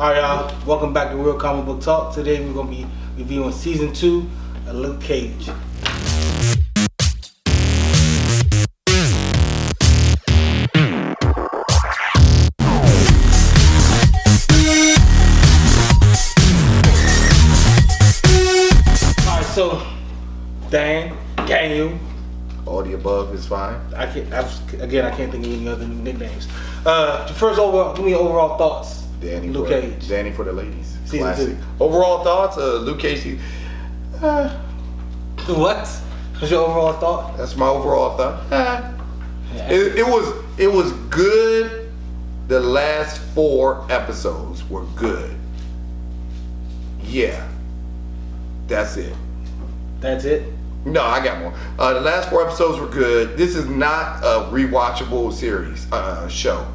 Alright, y'all. Welcome back to Real Comic Book Talk. Today we're going to be reviewing Season 2 of Luke Cage. Alright, so Daniel. All the above is fine. I can't think of any other new nicknames. First, give me overall thoughts. Luke Cage. Danny for the ladies. Season Classic. 2. Overall thoughts? Luke Cage. What? What's your overall thought? That's my overall thought. It was good. The last 4 episodes were good. Yeah. That's it. That's it? No, I got more. The last 4 episodes were good. This is not a rewatchable series, show,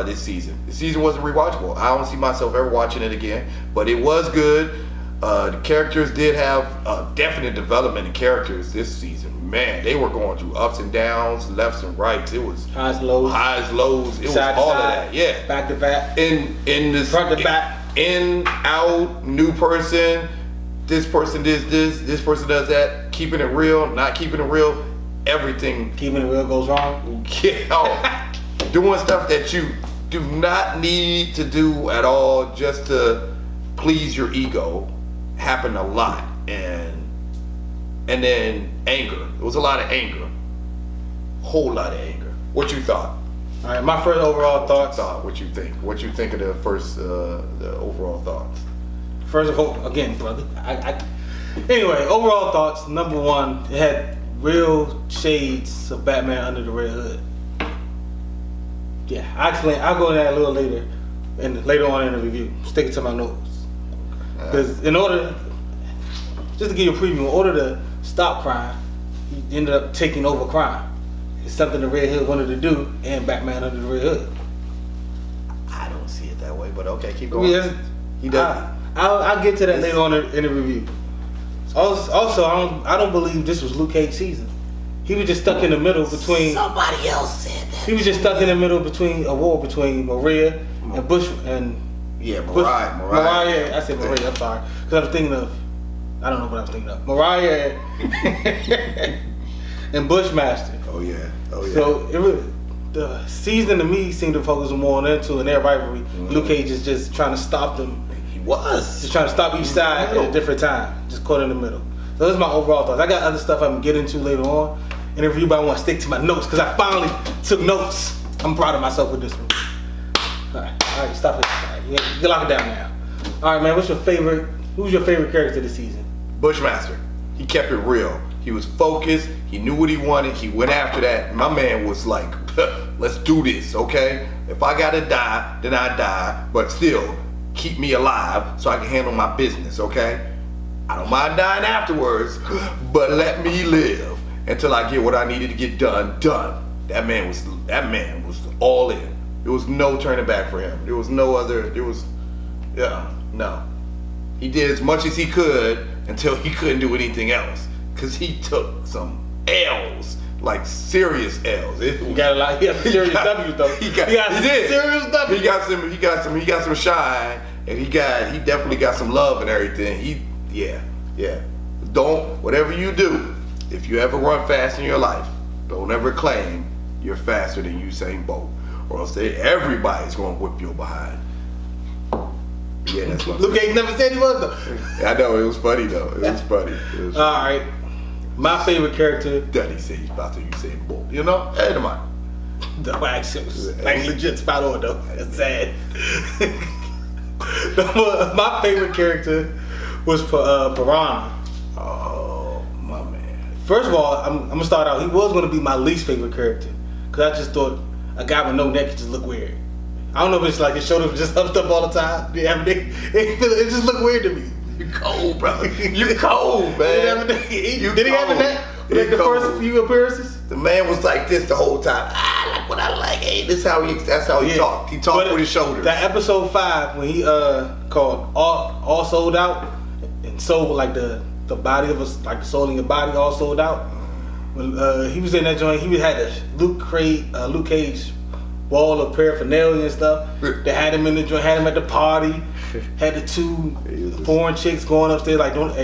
this season. The season wasn't rewatchable. I don't see myself ever watching it again, but it was good. The characters did have definite development in characters this season. Man, they were going through ups and downs, lefts and rights. It was highs, lows. It was side all to of side, that. Yeah. Back to back. In this Front to back. In, out, new person. This person does this person does that, keeping it real, not keeping it real, everything. Keeping it real goes wrong. Yeah, doing stuff that you do not need to do at all just to please your ego happened a lot. And then anger. It was a lot of anger. Whole lot of anger. What you thought? All right, my first overall thoughts. What you think? What you think of the first, the overall thoughts? First of all, again, brother. Anyway, overall thoughts. Number 1, it had real shades of Batman under the Red Hood. Yeah, I'll go into that a little later, and later on in the review. Stick it to my notes. Because just to give you a preview, in order to stop crime, he ended up taking over crime. It's something the Red Hood wanted to do, and Batman under the Red Hood. I don't see it that way, but okay, keep going. Yeah, He does. I'll get to that later on in the review. Also, I don't believe this was Luke Cage's season. He was just stuck in the middle between. Somebody else said that. He was just stuck in the middle between a war between Maria and Bush and. Yeah, Mariah. I said Maria. I'm sorry, because I was thinking of. I don't know what I was thinking of. Mariah and Bushmaster. Oh yeah. So it was. The season to me seemed to focus more on into and their rivalry. Luke Cage is just trying to stop them. He was Just trying to stop each side at a different time. Just caught in the middle. So those are my overall thoughts. I got other stuff I'm gonna get into later on in the review, but I want to stick to my notes because I finally took notes. I'm proud of myself with this one. All right, stop it. All right, you lock it down now. All right, man. Who's your favorite character this season? Bushmaster. He kept it real. He was focused. He knew what he wanted. He went after that. My man was like, let's do this, okay? If I gotta die, then I die. But still, keep me alive so I can handle my business, okay? I don't mind dying afterwards, but let me live until I get what I needed to get done. That man was all in. There was no turning back for him. No. He did as much as he could until he couldn't do anything else. Cause he took some L's, like serious L's. He got a lot. He got serious W's though. He did serious W's. He got some shine, and he definitely got some love and everything. Yeah. Don't, whatever you do, if you ever run fast in your life, don't ever claim you're faster than Usain Bolt, or else everybody's gonna whip your behind. Yeah, that's what Luke Cage never said he was though. I know, it was funny though. It was funny. All right. My favorite character. Daddy said he's about to Usain Bolt. You know? Hey, come on. The accent was like legit spot on though. That's sad. My favorite character was Piranha. Oh, my man. First of all, I'm gonna start out. He was gonna be my least favorite character because I just thought a guy with no neck could just look weird. I don't know if it's like his shoulder was just humped up all the time. It just looked weird to me. You cold, bro. You cold, man. Did he have a neck? Like the first few appearances? The man was like this the whole time. I like what I like. Hey, that's how he talked. He talked with his shoulders. That episode 5 when he called all sold out and sold like the body of us, like the soul in your body all sold out. When he was in that joint, he had a Luke Cage wall of paraphernalia and stuff. They had him in the joint, had him at the party, had the two foreign chicks going upstairs like, don't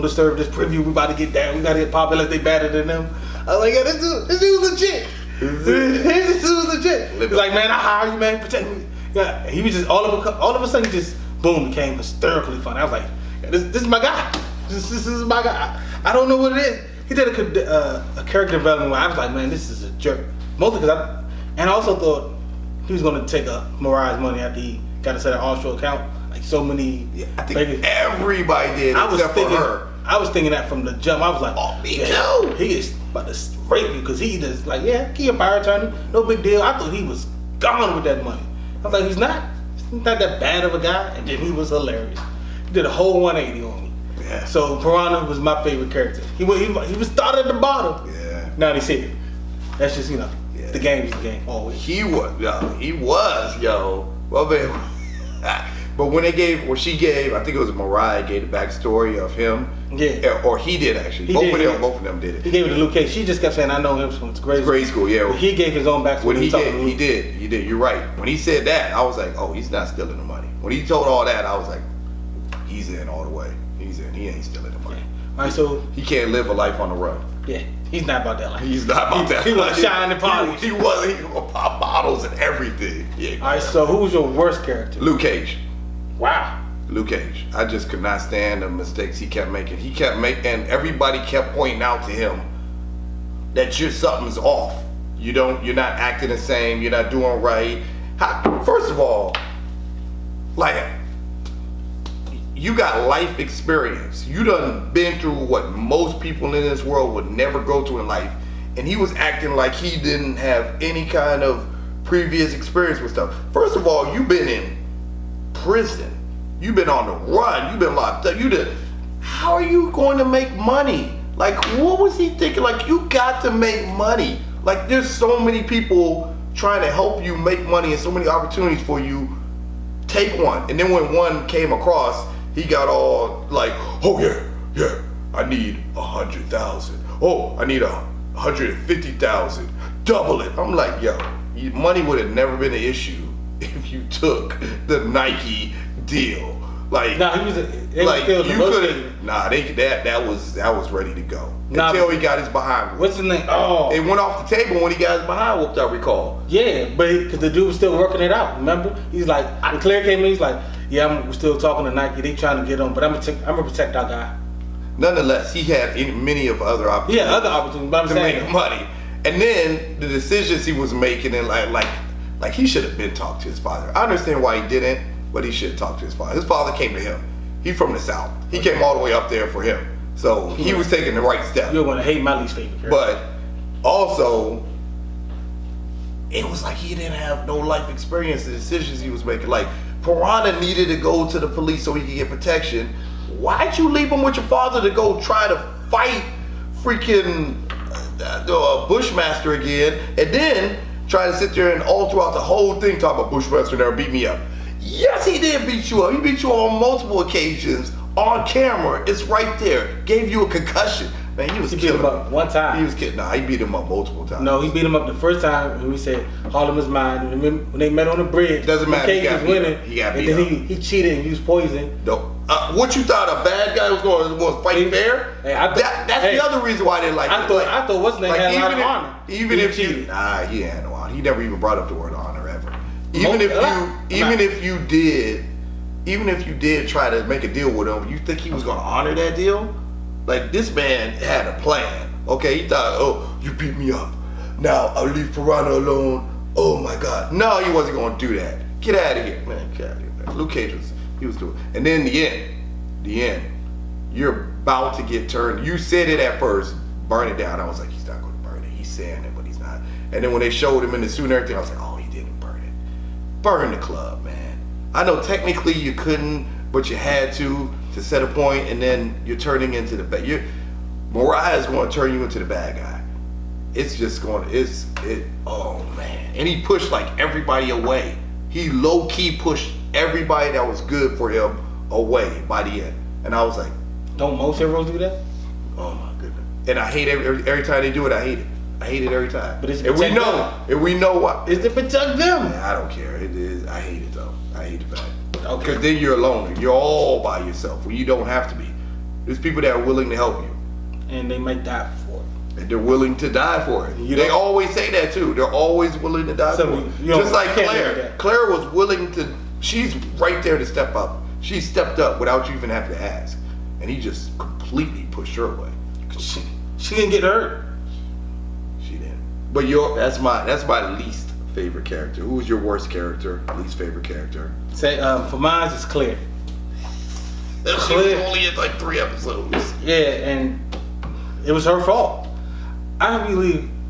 disturb this preview. We about to get down. We gotta get popping like they better than them. I was like, yeah, this dude's legit. This dude's legit. He's like, man, I hire you, man, protect me. Yeah, he was just all of a sudden, he just boom, became hysterically funny. I was like, yeah, this is my guy. This is my guy. I don't know what it is. He did a character development where I was like, man, this is a jerk. Mostly because I also thought he was going to take Mariah's money after he got to set an offshore account. Like so many. Yeah, I think everybody did except for her. I was thinking that from the jump. I was like, oh, me too. He is about to rape you because he just like, yeah, he a power attorney. No big deal. I thought he was gone with that money. I was like, he's not that bad of a guy. And then he was hilarious. He did a whole 180 on me. Yeah. So Piranha was my favorite character. He was started at the bottom. Yeah. Now he's here. That's just, you know, the game is the game always. He was, yo. Well, man. But when she gave, I think it was Mariah gave the backstory of him. Yeah. Or he did actually. Both of them did it. He gave it to Luke Cage. She just kept saying, I know him from grade school. Yeah. But he gave his own backstory. When he did. You're right. When he said that, I was like, oh, he's not stealing the money. When he told all that, I was like, he's in all the way. He's in. He ain't stealing the money. All right, so he can't live a life on the run. Yeah, he's not about that life. He's not about that. He was shine and polish. He was pop bottles and everything. Yeah. All right, so who was your worst character? Luke Cage. Wow. Luke Cage. I just could not stand the mistakes he kept making. And everybody kept pointing out to him that something's off. You're not acting the same. You're not doing right. First of all, like, you got life experience. You done been through what most people in this world would never go through in life. And he was acting like he didn't have any kind of previous experience with stuff. First of all, you've been in prison. You've been on the run. You've been locked up. How are you going to make money? Like, what was he thinking? Like, you got to make money. Like, there's so many people trying to help you make money and so many opportunities for you. Take one. And then when one came across, he got all like, oh yeah, I need 100,000. Oh, I need 150,000. Double it. I'm like, yo, money would have never been an issue if you took the Nike deal. Like, nah, he was still you could. Nah, that was ready to go until he got his behind whooped. What's his name? Oh, it went off the table when he got his behind whooped. I recall. Yeah, but because the dude was still working it out. Remember? He's like, when Claire came in, he's like, yeah, I'm still talking to Nike. They trying to get on, but I'm gonna protect our guy. Nonetheless, he had many of other opportunities. Yeah, other opportunities. But I'm saying, make money, and then the decisions he was making, and like he should have been talked to his father. I understand why he didn't, but he should have talked to his father. His father came to him. He's from the South. He came all the way up there for him, so he was taking the right step. You're gonna hate my least favorite character. But also, it was like he didn't have no life experience. The decisions he was making, like Piranha needed to go to the police so he could get protection. Why'd you leave him with your father to go try to fight freaking Bushmaster again, and then try to sit there and all throughout the whole thing talk about Bushmaster never beat me up? Yes, he did beat you up. He beat you up on multiple occasions on camera. It's right there. Gave you a concussion. Man, he beat him up one time. He was kidding. Nah, he beat him up multiple times. No, he beat him up the first time when we said Harlem is mine. When they met on the bridge, doesn't matter. Cage was winning. He got and beat then up. he cheated and used poison. No. What you thought a bad guy was going to fight fair? Hey, that's the other reason why I didn't like it. I thought what's name had a lot of honor. Even if cheated. he had no honor. He never even brought up the word honor ever. Even if you did try to make a deal with him, you think he was going to honor that deal? Like, this man had a plan. Okay, he thought, oh, you beat me up. Now I'll leave Piranha alone. Oh my God. No, he wasn't going to do that. Get out of here, man. Get out of here, man. Luke Cage was doing. And then the end, you're about to get turned. You said it at first, burn it down. I was like, he's not going to burn it. He's saying it, but he's not. And then when they showed him in the suit and everything, I was like, oh, he didn't burn it. Burn the club, man. I know technically you couldn't, but you had to set a point, and then you're turning into the bad. Mariah is going to turn you into the bad guy. It's just going to, oh man. And he pushed like everybody away. He low key pushed everybody that was good for him away by the end. And I was like, don't most heroes do that? oh my goodness. And I hate every time they do it, I hate it. I hate it every time. But it's and we protect know, them. and we know what. It's to protect them. I don't care. It is. I hate it though. I hate the fact. Okay. Because then you're alone. You're all by yourself. When you don't have to be. There's people that are willing to help you, And they might die for it. and they're willing to die for it. You They don't- always say that too. They're always willing to die So for it. you don't- Just like you can't live with Claire. that. Claire was willing to. She's right there to step up. She stepped up without you even having to ask, and he just completely pushed her away. She didn't get hurt. She didn't. But that's my least favorite character. Who was your worst character? Least favorite character? Say for mine, it's Claire. She was Claire. only in like 3 episodes. Yeah, and it was her fault. I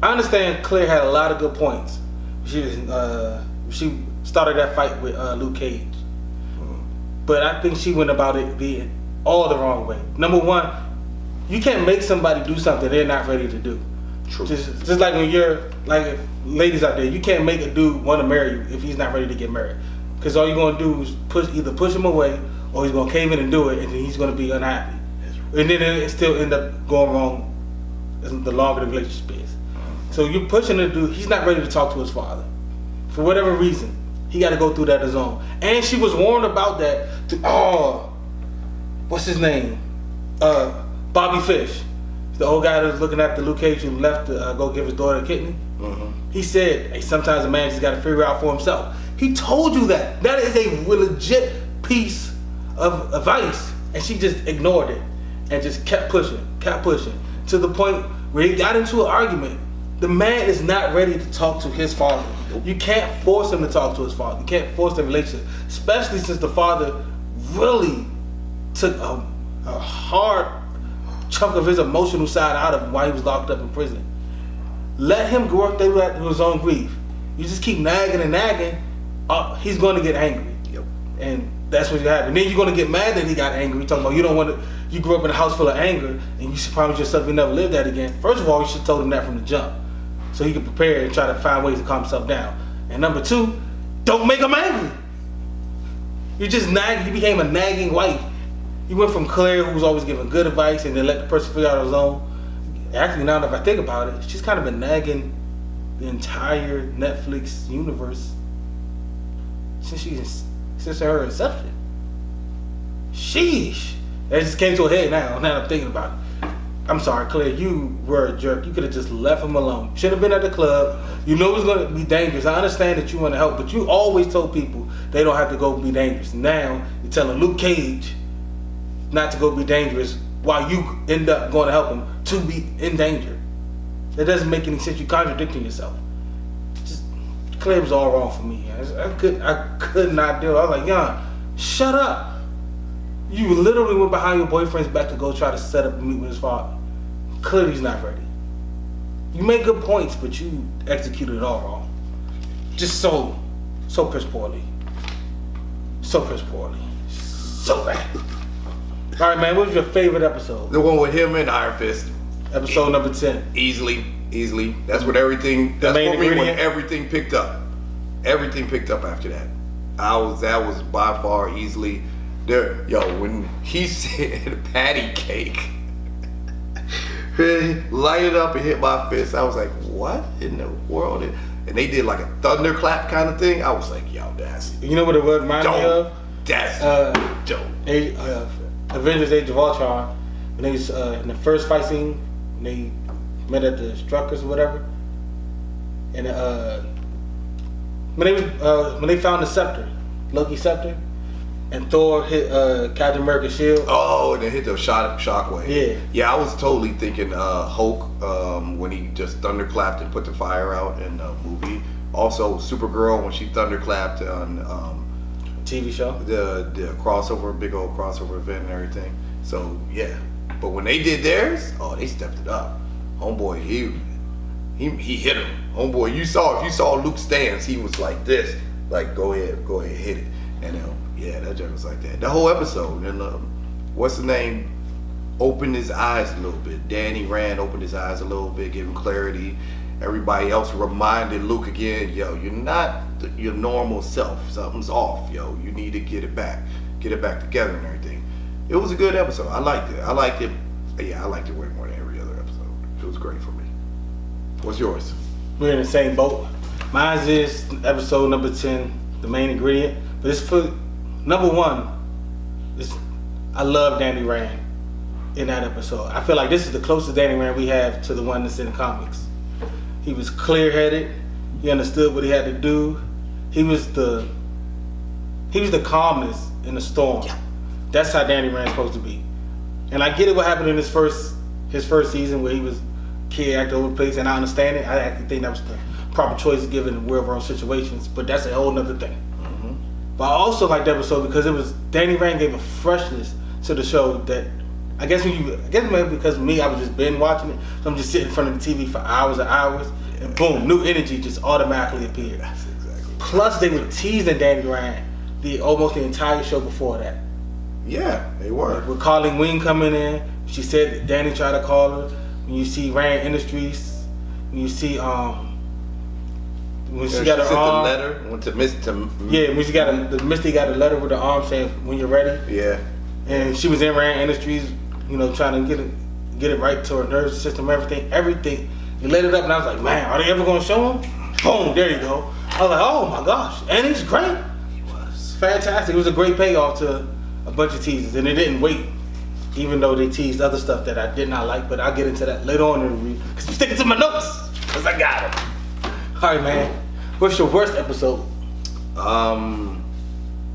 understand Claire had a lot of good points. She started that fight with Luke Cage, but I think she went about it being all the wrong way. Number one, you can't make somebody do something they're not ready to do. True. Just like when you're like ladies out there, you can't make a dude want to marry you if he's not ready to get married. Because all you're gonna do is either push him away or he's gonna cave in and do it, and then he's gonna be unhappy. And then it still end up going wrong the longer the relationship is. So you're pushing the dude, he's not ready to talk to his father. For whatever reason, he got to go through that on his own. And she was warned about that what's his name? Bobby Fish. The old guy that was looking after Luke Cage who left to go give his daughter a kidney. Mm-hmm. He said, hey, sometimes a man just got to figure out for himself. He told you that. That is a legit piece of advice. And she just ignored it and just kept pushing to the point where he got into an argument. The man is not ready to talk to his father. You can't force him to talk to his father. You can't force the relationship, especially since the father really took a hard chunk of his emotional side out of him while he was locked up in prison. Let him work through his own grief. You just keep nagging and nagging, he's going to get angry. Yep. And that's what you have. And then you're going to get mad that he got angry. Talking about you grew up in a house full of anger and you should promise yourself you never live that again. First of all, you should have told him that from the jump, so he could prepare and try to find ways to calm himself down. And number two, don't make him angry. You just nag. He became a nagging wife. You went from Claire, who was always giving good advice, and then let the person figure out on his own. Actually, now that I think about it, she's kind of been nagging the entire Netflix universe since her inception. Sheesh. That just came to a head now. Now I'm thinking about it. I'm sorry, Claire, you were a jerk. You could have just left him alone. Should have been at the club. You know it was going to be dangerous. I understand that you want to help, but you always told people they don't have to go be dangerous. Now you're telling Luke Cage not to go be dangerous while you end up going to help him to be in danger. That doesn't make any sense. You're contradicting yourself. Claire was all wrong for me. I could not do it. I was like, Jan, shut up. You literally went behind your boyfriend's back to go try to set up a meet with his father. Clearly he's not ready. You made good points, but you executed it all wrong. Just so piss poorly. So piss poorly. So bad. All right, man, what was your favorite episode? The one with him and Iron Fist. Episode number 10. Easily. That's what everything. That's main for me when ingredient? everything picked up. Everything picked up after that. That was by far easily there. Yo, when he said patty cake, lighted up and hit my fist, I was like, what in the world? And they did like a thunderclap kind of thing. I was like, yo, that's You know what it was reminded me dope. of? That's dope. Avengers Age of Ultron, when they was in the first fight scene, when they met at the Struckers or whatever, and when they found the scepter, Loki's scepter, and Thor hit Captain America's shield. Oh, and then hit the shockwave. Yeah. Yeah, I was totally thinking Hulk when he just thunderclapped and put the fire out in the movie. Also, Supergirl when she thunderclapped on TV show. the crossover, big old crossover event and everything. So yeah, but when they did theirs, they stepped it up. Homeboy, he hit him. Homeboy, if you saw Luke's stance, he was like this, like go ahead, hit it. And yeah, that joke was like that. The whole episode. And what's the name? Opened his eyes a little bit. Danny Rand opened his eyes a little bit, gave him clarity. Everybody else reminded Luke again, yo, you're not your normal self. Something's off, yo. You need to get it back together and everything. It was a good episode. I liked it. Yeah, I liked it way more than every other episode. It was great for me. What's yours? We're in the same boat. Mine is episode number 10, the main ingredient. But it's for number 1. I love Danny Rand in that episode. I feel like this is the closest Danny Rand we have to the one that's in the comics. He was clear-headed. He understood what he had to do. He was the calmness in the storm. Yeah. That's how Danny Rand's supposed to be. And I get it what happened in his first season where he was kid acting over the place, and I understand it. I actually think that was the proper choice given the real world situations, but that's a whole nother thing. Mm-hmm. But I also like the episode because Danny Rand gave a freshness to the show that I guess maybe because of me, I was just binge watching it, so I'm just sitting in front of the TV for hours and hours, and boom, new energy just automatically appeared. That's exactly. Plus, they were teasing Danny Rand almost the entire show before that. Yeah, they were. With Colleen Wing coming in, she said that Danny tried to call her. When you see Rand Industries, when you see when she got her sent arm, the letter went to when she got Misty got a letter with her arm saying when you're ready. Yeah. And she was in Rand Industries, trying to get it right to her nervous system, everything. He lit it up, and I was like, man, are they ever gonna show him? Boom, there you go. I was like, oh my gosh, and he's great. He was Fantastic. It was a great payoff to a bunch of teasers, and it didn't wait. Even though they teased other stuff that I did not like, but I'll get into that later on in the review. Cause I'm sticking to my notes, cause I got them. All right, man. What's your worst episode? I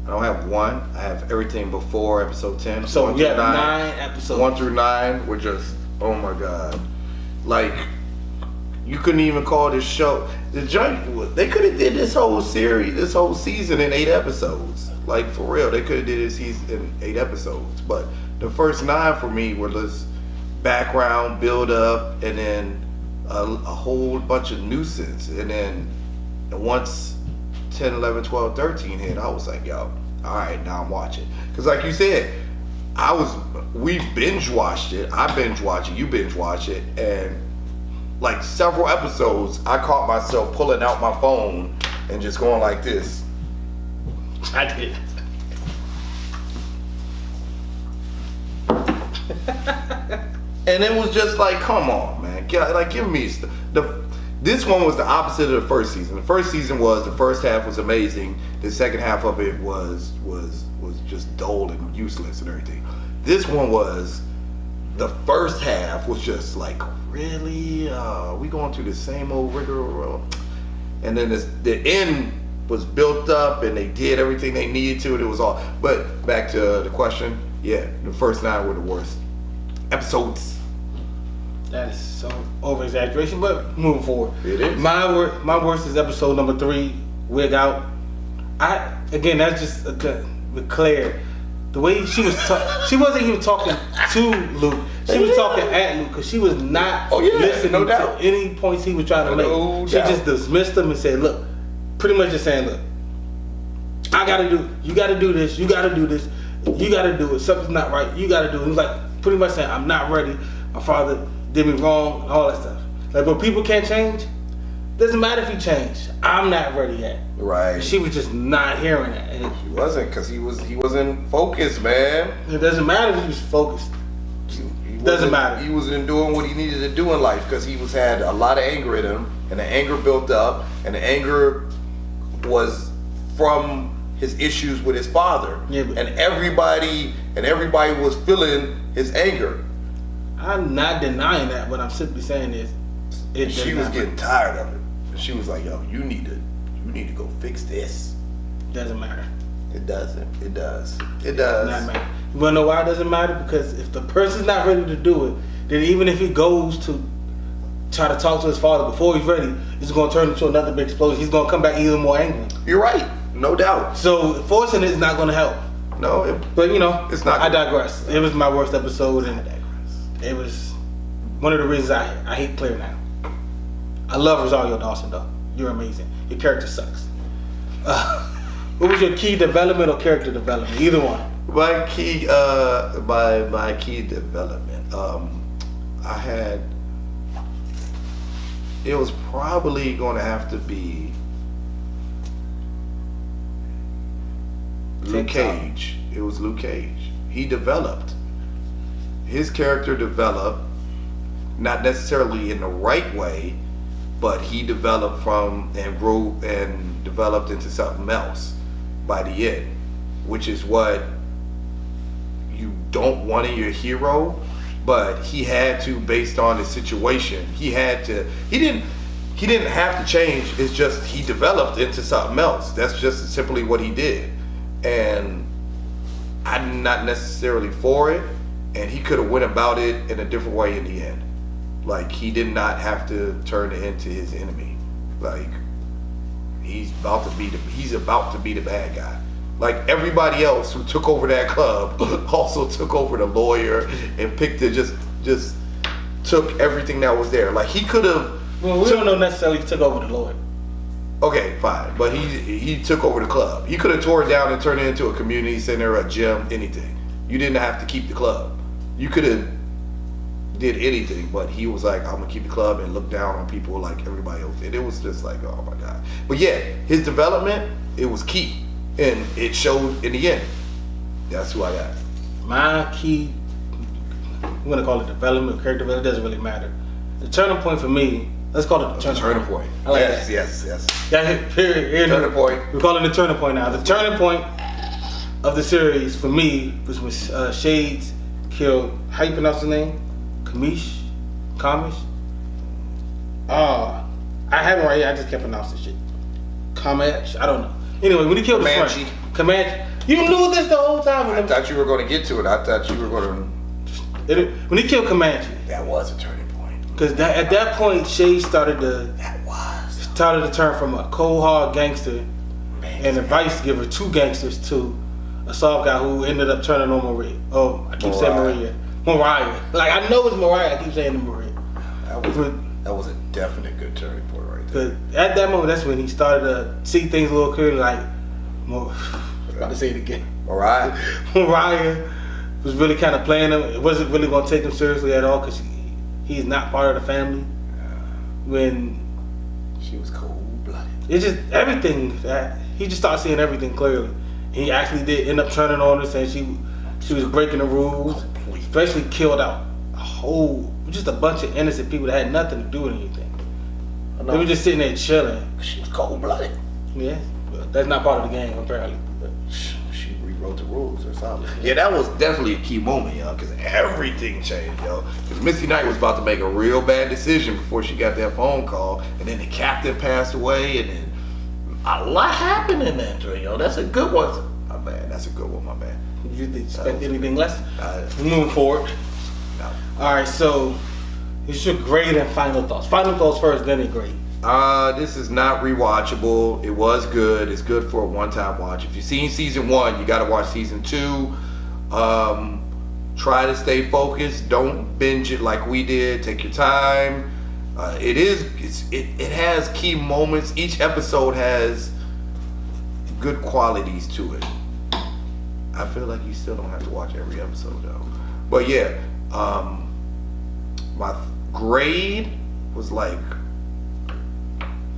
don't have one. I have everything before episode 10. So 1 we through have 9 episodes. 1 through 9 were just, oh my god, like you couldn't even call this show. The joint, they could have did this whole season in 8 episodes. Like for real, they could have did this season in 8 episodes. But the first 9 for me were just background, build up, and then a whole bunch of nuisance. And then once 10, 11, 12, 13 hit, I was like, yo, all right, now I'm watching. Because like you said, we binge watched it. I binge watched it, you binge watched it. And like several episodes, I caught myself pulling out my phone and just going like this. I did. And it was just like, come on, man. Like, give me this one was the opposite of the first season. The first season was, the first half was amazing. The second half of it was just dull and useless and everything. This one was, the first half was just like, really? We going through the same old rigmarole? And then the end was built up and they did everything they needed to, and it was all. But back to the question, yeah, the first 9 were the worst episodes. That is so over exaggeration, but moving forward. It is. My worst is episode number 3, Wig Out. That's just with Claire. The way she was she wasn't even talking to Luke. She was talking at Luke because she was not listening to any points he was trying to make. She just dismissed him and said, look, pretty much just saying, look, you gotta do this, you gotta do this, you gotta do it. Something's not right, you gotta do it. It was like pretty much saying, I'm not ready. My father did me wrong, all that stuff. Like, but people can't change. Doesn't matter if he changed. I'm not ready yet. Right. She was just not hearing that. And He wasn't, because he wasn't focused, man. it doesn't matter if he was focused. Doesn't matter. He wasn't doing what he needed to do in life because he had a lot of anger in him, and the anger built up, and the anger was from his issues with his father. Yeah, but and everybody was feeling his anger. I'm not denying that. What I'm simply saying is, She was getting tired of it. And she was like, yo, you need to go fix this. Doesn't matter. It doesn't. It does. It Does does. not matter. You wanna know why it doesn't matter? Because if the person's not ready to do it, then even if he goes to try to talk to his father before he's ready, it's gonna turn into another big explosion. He's gonna come back even more angry. You're right. No doubt. So forcing it is not gonna help. No. But It's not I gonna- digress. It was my worst episode, and it was one of the reasons I hate Claire now. I love Rosario Dawson though. You're amazing. Your character sucks. What was your key development or character development? Either one. My key development. It was probably going to have to be Luke Cage. It was Luke Cage. He developed. His character developed, not necessarily in the right way, but he developed from and grew and developed into something else by the end, which is what you don't want in your hero, but he had to based on the situation. He didn't have to change. It's just he developed into something else. That's just simply what he did. And I'm not necessarily for it, and he could have went about it in a different way in the end. Like, he did not have to turn it into his enemy. Like, he's about to be the bad guy. Like everybody else who took over that club also took over the lawyer and just took everything that was there. Like, he could have. Well, we don't know necessarily he took over the lawyer. Okay, fine, but he took over the club. He could have tore it down and turned it into a community center, a gym, anything. You didn't have to keep the club. You could have did anything, but he was like, I'm gonna keep the club and look down on people like everybody else. And it was just like, oh my God. But yeah, his development, it was key, and it showed in the end. That's who I got. My key, I'm gonna call it development, character development. It doesn't really matter. The turning point for me. Let's call it the turning point. point. I like yes. Here, Turning point. We're calling it the turning point now. The turning point of the series for me was when Shades killed, how you pronounce his name? Kamish? I had it right here, I just can't pronounce this shit. Comanche? I don't know. Anyway, when he killed his friend. Comanche. You knew this the whole time. I thought you were going to get to it. I thought you were going to... When he killed Comanche. That was a turning point. Because at that point, Shades started to turn from a cold hard gangster and advice giver to gangsters to a soft guy who ended up turning on Maria. Oh, I keep saying Maria. Mariah. Like, I know it's Mariah, I keep saying Maria. That was a definite good turning point right there. Because at that moment, that's when he started to see things a little clearly, like, I'm about to say it again. Mariah was really kind of playing him. It wasn't really going to take him seriously at all because he's not part of the family. When she was cold-blooded. It's just everything. He just started seeing everything clearly. He actually did end up turning on her, saying she was breaking the rules. Especially killed out just a bunch of innocent people that had nothing to do with anything. They were just sitting there chilling. She was cold-blooded. Yeah, but that's not part of the game apparently. But she rewrote the rules or something. Yeah, that was definitely a key moment, yo, because everything changed, yo. Because Misty Knight was about to make a real bad decision before she got that phone call, and then the captain passed away, and then a lot happened in that joint, yo. That's a good one. My man, that's a good one, my man. Did you expect anything less? Moving forward. No. All right, so it's your grade and final thoughts. Final thoughts first, then a grade. This is not rewatchable. It was good. It's good for a one-time watch. If you've seen season 1, you got to watch season 2. Try to stay focused. Don't binge it like we did. Take your time. It has key moments. Each episode has good qualities to it. I feel like you still don't have to watch every episode though. But yeah, my grade was like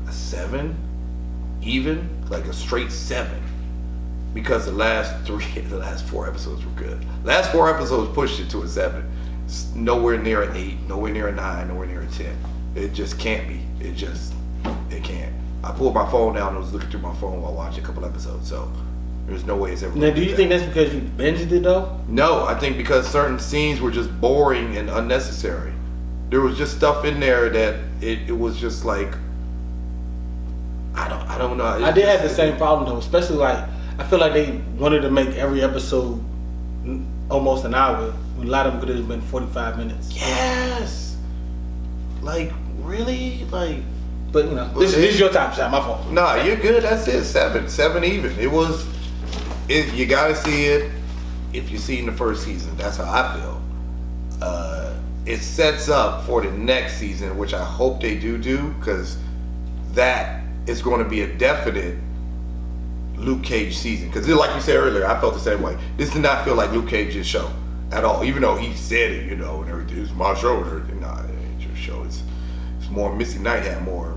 a 7, even like a straight 7, because the last 4 episodes were good. Last 4 episodes pushed it to a 7. It's nowhere near an 8, nowhere near a 9, nowhere near a 10. It just can't be. It can't. I pulled my phone down and was looking through my phone while watching a couple episodes, so there's no way it's ever. Now, do you think that's because you binged it though? No, I think because certain scenes were just boring and unnecessary. There was just stuff in there that it was just like, I don't know. I did have the same problem though, especially like I feel like they wanted to make every episode almost an hour. When a lot of them could have been 45 minutes. Yes. Like really, like. But you know, this is your time shot. My fault. Nah, you're good. That's it. 7 even. It was. You gotta see it if you've seen the first season. That's how I feel. It sets up for the next season, which I hope they do, because that is going to be a definite Luke Cage season. Because like you said earlier, I felt the same way. This did not feel like Luke Cage's show at all. Even though he said it, and everything. It's my show and everything. Nah, it ain't your show. It's more. Misty Knight had more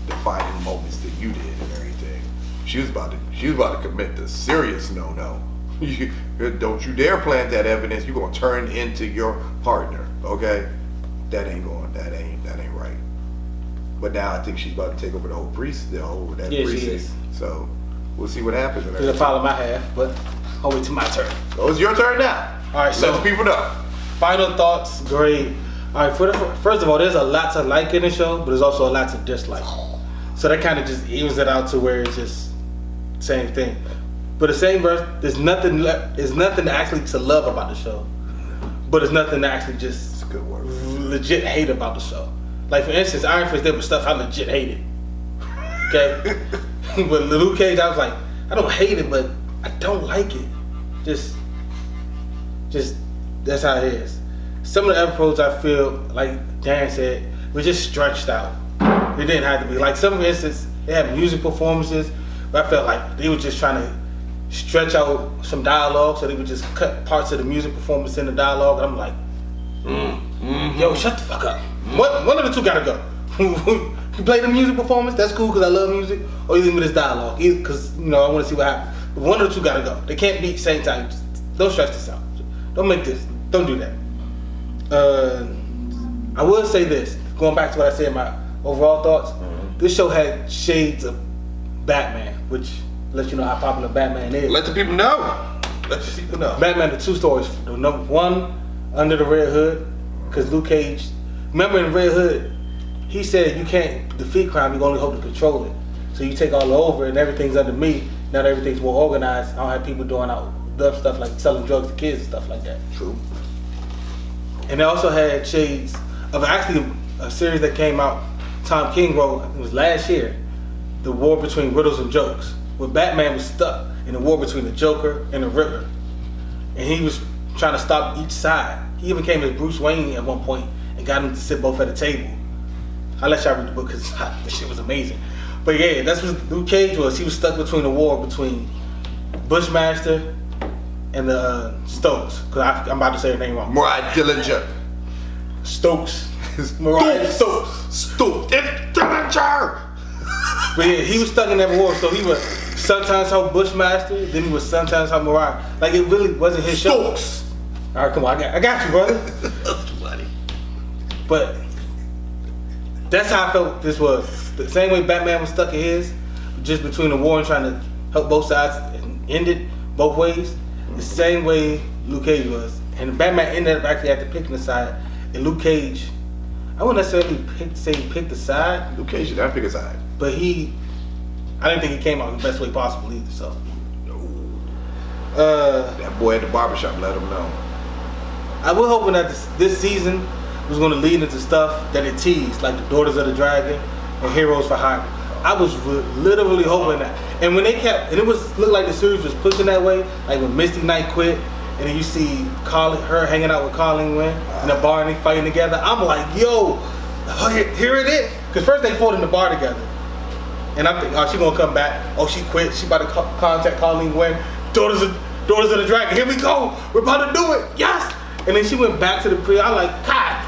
defining moments than you did and everything. She was about to commit the serious no. Don't you dare plant that evidence. You're gonna turn into your partner. Okay, that ain't right. But now I think she's about to take over the whole that Yeah, she precinct. is. So we'll see what happens. It's a problem I have, but I'll wait till my turn. So it's your turn now. All right, so let the people know. final thoughts, grade. All right, first of all, there's a lot to like in the show, but there's also a lot to dislike. So that kind of just evens it out to where it's just same thing. But the same verse, there's nothing actually to love about the show, but there's nothing to actually just It's a good word. legit hate about the show. Like for instance, Iron Fist, there was stuff I legit hated. Okay, but Luke Cage, I was like, I don't hate it, but I don't like it. Just that's how it is. Some of the episodes I feel like Dan said were just stretched out. It didn't have to be. Like some instances, they had music performances, but I felt like they were just trying to stretch out some dialogue, so they would just cut parts of the music performance in the dialogue. And I'm like, yo, shut the fuck up. One of the two gotta go. You play the music performance, that's cool because I love music, or you leave me this dialogue, because I want to see what happens. But one of the two gotta go. They can't be at the same time. Don't stretch this out. Don't do that. I will say this, going back to what I said in my overall thoughts, this show had shades of Batman, which lets you know how popular Batman is. Let the people know. Let the people know. Batman, the two stories. The number one, Under the Red Hood, because Luke Cage, remember in Red Hood, he said you can't defeat crime, you can only hope to control it. So you take all over and everything's under me, now that everything's more organized, I don't have people doing out dumb stuff like selling drugs to kids and stuff like that. True. And they also had shades of actually a series that came out, Tom King wrote, I think it was last year, The War Between Riddles and Jokes, where Batman was stuck in a war between the Joker and the Riddler. And he was trying to stop each side. He even came as Bruce Wayne at one point and got him to sit both at a table. I'll let y'all read the book because the shit was amazing. But yeah, that's what Luke Cage was. He was stuck between the war between Bushmaster and the Stokes. Because I'm about to say her name wrong. Mariah Dillinger. Stokes. Mariah Stokes. Stokes. It's Dillinger. But yeah, he was stuck in that war, so he would sometimes help Bushmaster, then he would sometimes help Mariah. Like it really wasn't his show. Stokes. All right, come on, I got you, brother. That's funny. But that's how I felt this was. The same way Batman was stuck in his, just between the war and trying to help both sides and end it both ways. The same way Luke Cage was. And Batman ended up actually at the picking the side. And Luke Cage, I wouldn't necessarily say he picked the side, Luke Cage should not pick a side. but I didn't think he came out in the best way possible either, so. That boy at the barbershop let him know. I was hoping that this season was going to lead into stuff that it teased, like the Daughters of the Dragon and Heroes for Hire. I was literally hoping that. And when they kept, and looked like the series was pushing that way, like when Misty Knight quit, and then you see her hanging out with Colleen Wynn in a bar and they fighting together. I'm like, yo, here it is. Because first they fought in the bar together. And I'm thinking, oh, she gonna come back. Oh, she quit. She about to contact Colleen Wynn. Daughters of the Dragon. Here we go. We're about to do it. Yes. And then she went back to the pre. I'm like, God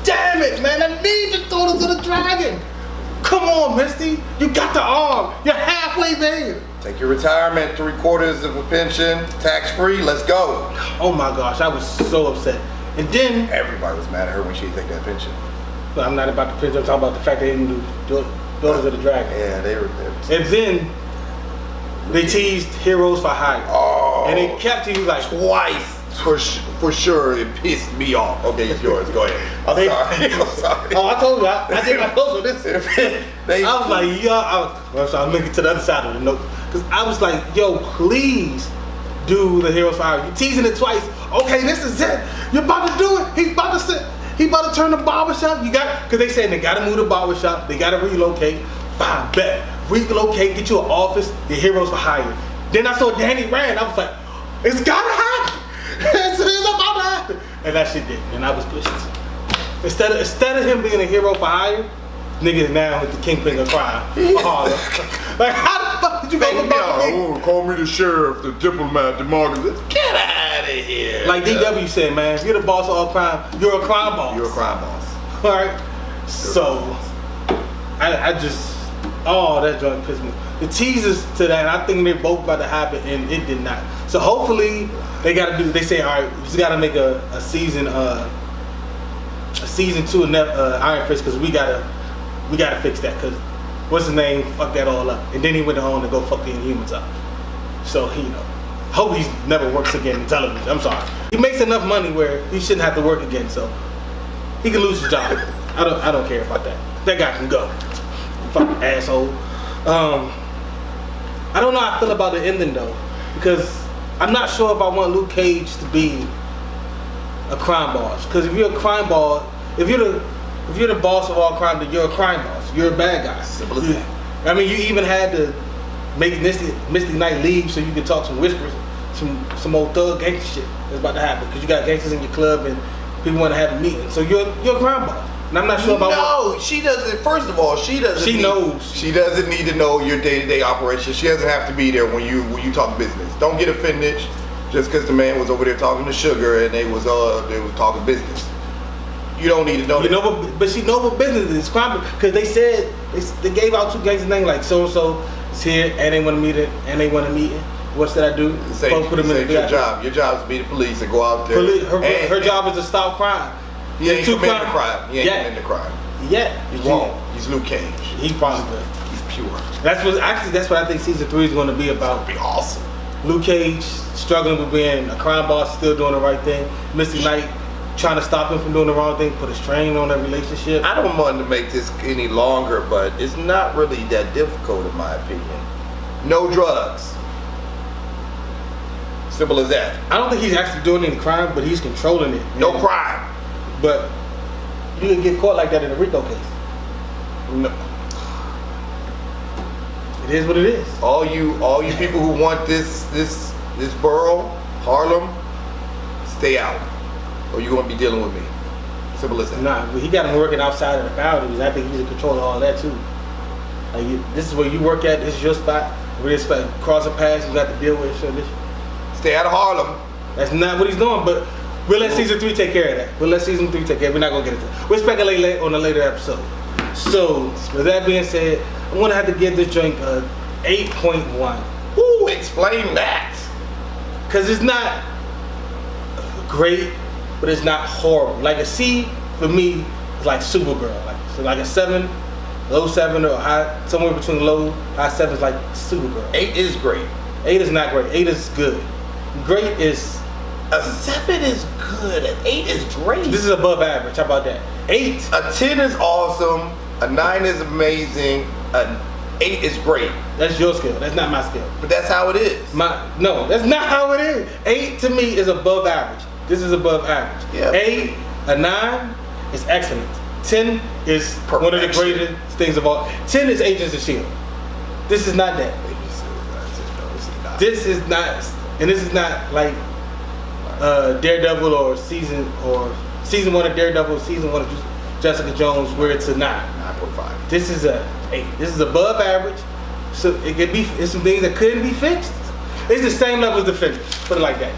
damn it, man. I need the Daughters of the Dragon. Come on, Misty. You got the arm. You're halfway there. Take your retirement, 3/4 of a pension, tax-free, let's go. Oh my gosh, I was so upset. And then, Everybody was mad at her when she didn't take that pension. but I'm not about the pension, I'm talking about the fact they didn't do Daughters of the Dragon. Yeah, they were. And then, they teased Heroes for Hire. Oh. And they kept teasing like, Twice. For sure, it pissed me off. Okay, it's yours. Go ahead. I'm sorry. I'm sorry. oh, I told you, I did my notes on this. I was like, yo, I'm looking to the other side of the note. Because I was like, yo, please do the Heroes for Hire. You're teasing it twice. Okay, this is it. You're about to do it. He's about to turn the barbershop. Because they said they got to move the barbershop. They got to relocate. Fine, bet. Relocate, get you an office, the Heroes for Hire. Then I saw Danny Rand. I was like, it's got to happen. It's about to happen. And that shit did. And I was pissed. Instead of him being a hero for hire, nigga now with the kingpin of crime. Like, how the fuck did you go about the Call me the sheriff, the diplomat, the market. Get out of here. Like DW said, man, if you're the boss of all crime, you're a crime boss. You're a crime boss. Alright? So, I just, that joint pissed me. The teasers to that, I think they're both about to happen, and it did not. So hopefully, they say, alright, we just gotta make a season 2 of Iron Fist, because we gotta we gotta fix that because what's his name fucked that all up, and then he went on to go fuck the Inhumans up. So he, hope he never works again in television. I'm sorry. He makes enough money where he shouldn't have to work again, so he can lose his job. I don't care about that. That guy can go. Fucking asshole. I don't know how I feel about the ending though, because I'm not sure if I want Luke Cage to be a crime boss. Because if you're a crime boss, if you're the boss of all crime, then you're a crime boss. You're a bad guy. Simple as that. I mean, you even had to make Misty Knight leave so you could talk some whispers, some old thug gangster shit that's about to happen. Because you got gangsters in your club and people want to have a meeting. So you're a crime boss. And I'm not sure about No, she doesn't. First of all, she doesn't. She knows. She doesn't need to know your day-to-day operations. She doesn't have to be there when you talk business. Don't get offended just because the man was over there talking to Sugar and they was talking business. You don't need to know that. But she know what business is crime because they said they gave out two gangsters names like so is here and they want to meet it and they want to meet it. What should I do? Say your job. Your job is to be the police and go out there. Her job is to stop crime. He ain't committing the crime. He ain't committing the crime. Yeah. He's wrong. He's Luke Cage. He's probably good. He's pure. That's what I think season 3 is going to be about. It'd be awesome. Luke Cage struggling with being a crime boss, still doing the right thing. Misty Knight trying to stop him from doing the wrong thing, put a strain on their relationship. I don't want to make this any longer, but it's not really that difficult in my opinion. No drugs. Simple as that. I don't think he's actually doing any crime, but he's controlling it. No crime. But you didn't get caught like that in the Rico case. No. It is what it is. All you people who want this borough, Harlem, stay out, or you're gonna be dealing with me. Simple as that. Nah, but he got him working outside of the boundaries. I think he's in control of all that too. Like this is where you work at. This is your spot. We expect cross a pass. You got to deal with this. Stay out of Harlem. That's not what he's doing. But we'll let season 3 take care of that. We'll let season 3 take care. We're not gonna get into it. We'll speculate on a later episode. So with that being said, I'm gonna have to give this drink a 8.1. Ooh, explain that. Cause it's not great, but it's not horrible. Like a C for me is like Supergirl. Like a 7, low 7 or high, somewhere between low, high 7 is like Supergirl. 8 is great. 8 is not great. 8 is good. Great is A 7 is good. An 8 is great. this is above average. How about that? 8. A 10 is awesome. A 9 is amazing. An 8 is great. That's your skill. That's not my skill. But that's how it is. No, that's not how it is. 8 to me is above average. This is above average. Yeah. 8, a 9 is excellent. 10 is one of the greatest things of all. 10 is Agents of S.H.I.E.L.D. This is not that. This is not, and this is not like Daredevil or season 1 of Daredevil, season 1 of Jessica Jones, where it's a 9. 9.5. This is a 8. This is above average. So it's some things that couldn't be fixed. It's the same level as Defenders. Put it like that.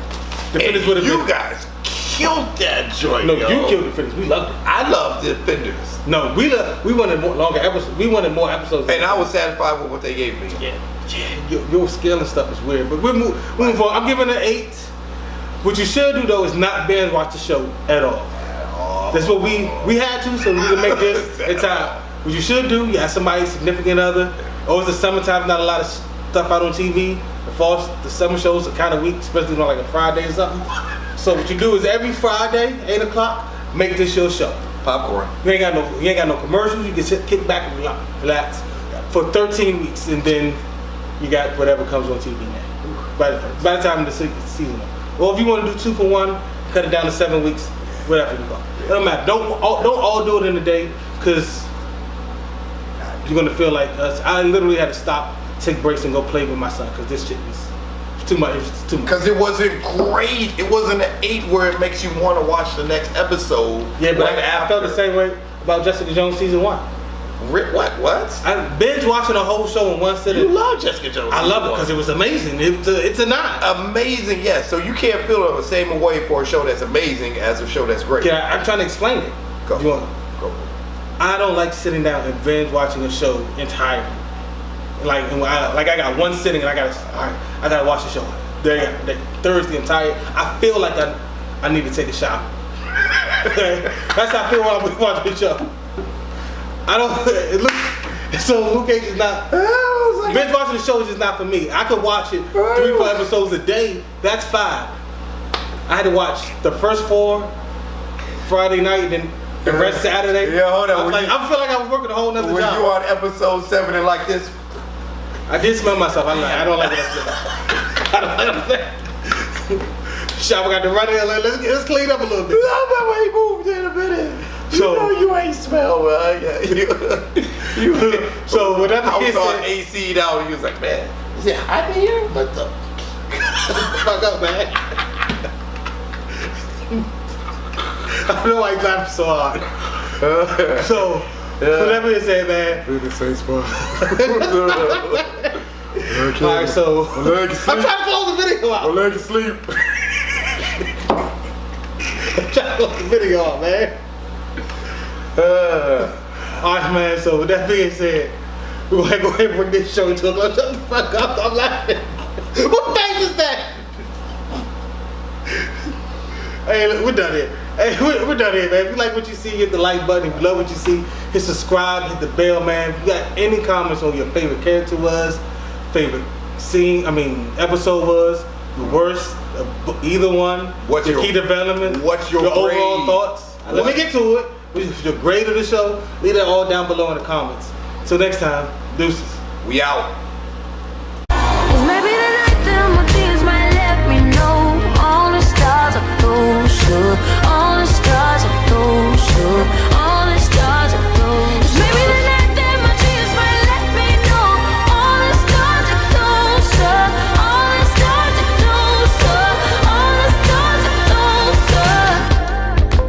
Defenders would have been. You guys killed that joint. No, yo. you killed Defenders. We loved it. I love Defenders. No, we wanted longer episodes. We wanted more episodes. And I was satisfied with what they gave me. Yeah. Your skill and stuff is weird, but we're moving forward. I'm giving it an 8. What you should do though is not binge watch the show at all. That's what we had to, so we can make this in time. What you should do, you have somebody significant other. Or it's the summertime, not a lot of stuff out on TV. The summer shows are kind of weak, especially on like a Friday or something. So what you do is every Friday, 8 o'clock, make this your show. Popcorn. You ain't got no commercials. You can kick back and relax for 13 weeks, and then you got whatever comes on TV now. By the time the season. Or if you want to do 2 for 1, cut it down to 7 weeks. Whatever you go. It don't matter. Don't all do it in a day, because you're gonna feel like us. I literally had to stop, take breaks, and go play with my son because this shit is too much. It's too much. Because it wasn't great. It wasn't an 8 where it makes you want to watch the next episode. Yeah, but I felt the same way about Jessica Jones season 1. What? I binge watching a whole show in one sitting. You love Jessica Jones. I love it because it was amazing. It's a 9. Amazing, yes. So you can't feel the same way for a show that's amazing as a show that's great. Yeah, I'm trying to explain it. Go. Go. I don't like sitting down and binge watching a show entirely. Like I got one sitting and I gotta watch the show. Thursday entire. I feel like I need to take a shower. That's how I feel when I'm watching the show. I don't. So Luke Cage is not. Binge watching the show is just not for me. I could watch it 3-4 episodes a day. That's fine. I had to watch the first 4 Friday night, then the rest Saturday. Yeah, hold on. I feel like I was working a whole nother When job. you on episode 7 and like this, I did smell myself. I don't like that smell. I don't like that. Shop got to run in. Let's clean up a little bit. I remember he moved in a minute. So- you know you ain't smell, man. So with that I being was on said, AC'd out. He was like, man, is it hot in here? What the? fuck up, man. I don't know why you laughing so hard. So with that being said, man. We're in the same spot. All right, so My leg is I'm asleep. trying to close the video My out. leg is asleep. I'm trying to close the video out, man. All right, man. So with that being said, we're gonna go ahead and bring this show to a close. Shut the fuck up! I'm laughing. What face is that? Hey, look, we're done here. Hey, we're done here, man. If you like what you see, hit the like button. If you love what you see, hit subscribe, hit the bell, man. If you got any comments on your favorite character was, favorite episode was, the worst of either one, What's the your- key development, what's your overall grade? thoughts. Let me get to it. What's your grade of the show? Leave that all down below in the comments. Till next time, deuces. We out. Cause maybe the night that my tears might let me know all the stars are closer, all the stars are closer.